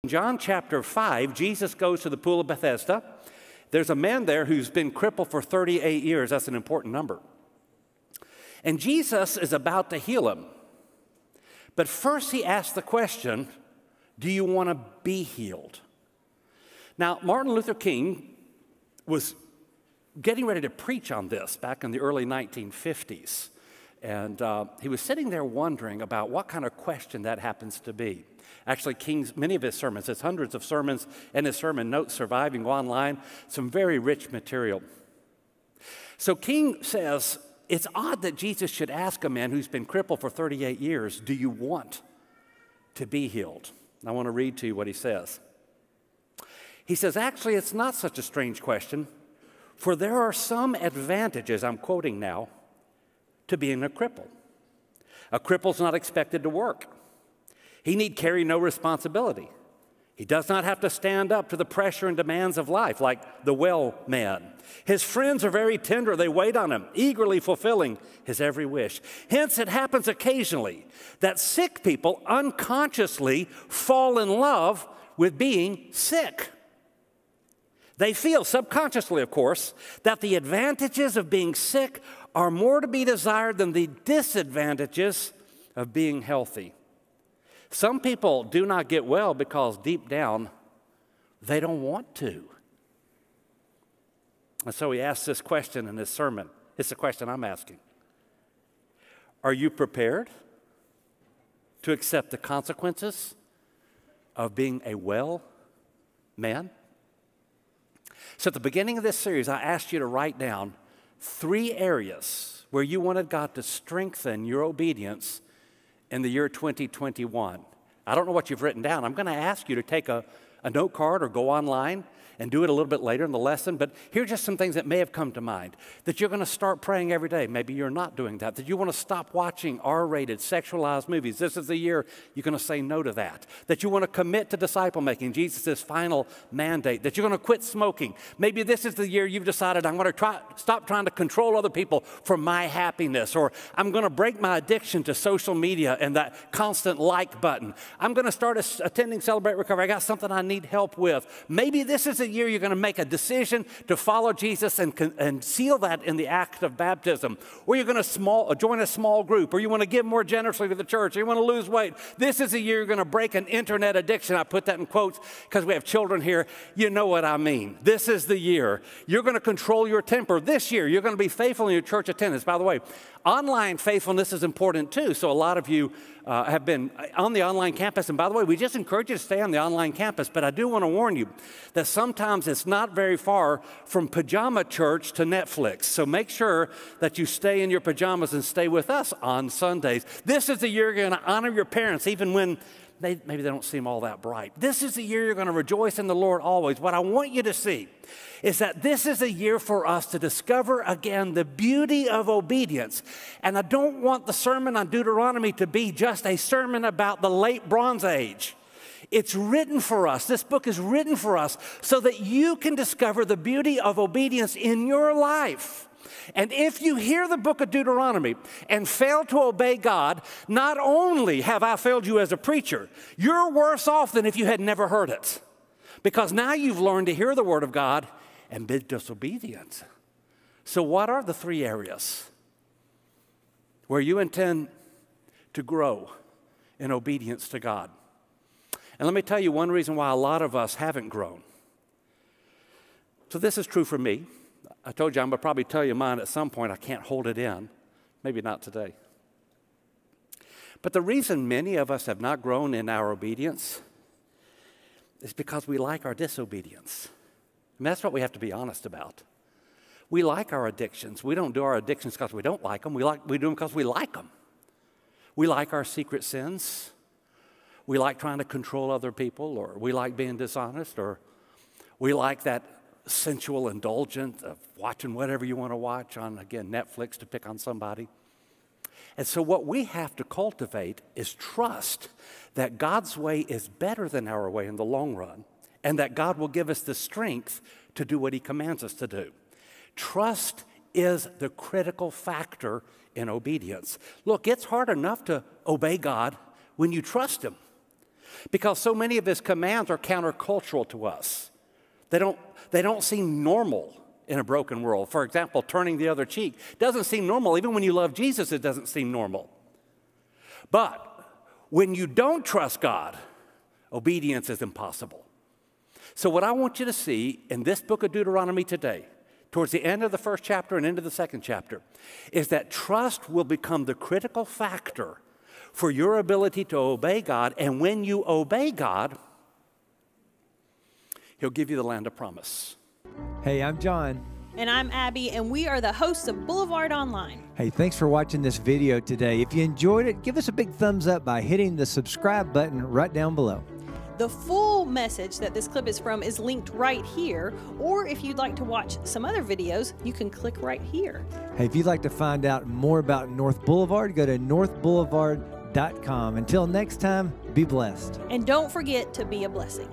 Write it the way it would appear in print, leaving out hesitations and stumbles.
In John chapter 5, Jesus goes to the pool of Bethesda. There's a man there who's been crippled for 38 years. That's an important number. And Jesus is about to heal him. But first he asks the question, do you want to be healed? Now, Martin Luther King was getting ready to preach on this back in the early 1950s. And he was sitting there wondering about what kind of question that happens to be. Actually, King's, many of his sermons, there's hundreds of sermons and his sermon notes surviving online, some very rich material. So King says, it's odd that Jesus should ask a man who's been crippled for 38 years, do you want to be healed? I want to read to you what he says. He says, actually, it's not such a strange question, for there are some advantages, I'm quoting now, to being a cripple. A cripple's not expected to work. He need carry no responsibility. He does not have to stand up to the pressure and demands of life like the well man. His friends are very tender. They wait on him, eagerly fulfilling his every wish. Hence, it happens occasionally that sick people unconsciously fall in love with being sick. They feel, subconsciously of course, that the advantages of being sick are more to be desired than the disadvantages of being healthy. Some people do not get well because deep down, they don't want to. And so he asks this question in his sermon. It's the question I'm asking. Are you prepared to accept the consequences of being a well man? So at the beginning of this series, I asked you to write down 3 areas where you wanted God to strengthen your obedience in the year 2021. I don't know what you've written down. I'm going to ask you to take a note card or go online and do it a little bit later in the lesson, but here's just some things that may have come to mind. That you're going to start praying every day. Maybe you're not doing that. That you want to stop watching R-rated, sexualized movies. This is the year you're going to say no to that. That you want to commit to disciple making, Jesus' final mandate. That you're going to quit smoking. Maybe this is the year you've decided I'm going to stop trying to control other people for my happiness. Or I'm going to break my addiction to social media and that constant like button. I'm going to start attending Celebrate Recovery. I got something I need help with. Maybe this is a year you're going to make a decision to follow Jesus and seal that in the act of baptism. Or you're going to join a small group. Or you want to give more generously to the church. Or you want to lose weight. This is a year you're going to break an internet addiction. I put that in quotes because we have children here. You know what I mean. This is the year. You're going to control your temper. This year, you're going to be faithful in your church attendance. By the way, online faithfulness is important too. So a lot of you have been on the online campus. And by the way, we just encourage you to stay on the online campus. But I do want to warn you that sometimes it's not very far from pajama church to Netflix. So make sure that you stay in your pajamas and stay with us on Sundays. This is the year you're going to honor your parents even when maybe they don't seem all that bright. This is the year you're going to rejoice in the Lord always. What I want you to see is that this is a year for us to discover again the beauty of obedience. And I don't want the sermon on Deuteronomy to be just a sermon about the late Bronze Age. It's written for us. This book is written for us so that you can discover the beauty of obedience in your life. And if you hear the book of Deuteronomy and fail to obey God, not only have I failed you as a preacher, you're worse off than if you had never heard it. Because now you've learned to hear the word of God and be disobedient. So what are the 3 areas where you intend to grow in obedience to God? And let me tell you one reason why a lot of us haven't grown. So this is true for me. I told you I'm going to probably tell you mine at some point. I can't hold it in. Maybe not today. But the reason many of us have not grown in our obedience is because we like our disobedience. And that's what we have to be honest about. We like our addictions. We don't do our addictions because we don't like them. We do them because we like them. We like our secret sins. We like trying to control other people, or we like being dishonest, or we like that sensual indulgence of watching whatever you want to watch on, again, Netflix to pick on somebody. And so what we have to cultivate is trust that God's way is better than our way in the long run, and that God will give us the strength to do what he commands us to do. Trust is the critical factor in obedience. Look, it's hard enough to obey God when you trust him. Because so many of his commands are countercultural to us. They don't seem normal in a broken world. For example, turning the other cheek doesn't seem normal. Even when you love Jesus, it doesn't seem normal. But when you don't trust God, obedience is impossible. So what I want you to see in this book of Deuteronomy today, towards the end of the first chapter and into the second chapter, is that trust will become the critical factor for your ability to obey God. And when you obey God, He'll give you the land of promise. Hey, I'm John. And I'm Abby, and we are the hosts of Boulevard Online. Hey, thanks for watching this video today. If you enjoyed it, give us a big thumbs up by hitting the subscribe button right down below. The full message that this clip is from is linked right here, or if you'd like to watch some other videos, you can click right here. Hey, if you'd like to find out more about North Boulevard, go to northboulevard.com. Until next time, be blessed. And don't forget to be a blessing.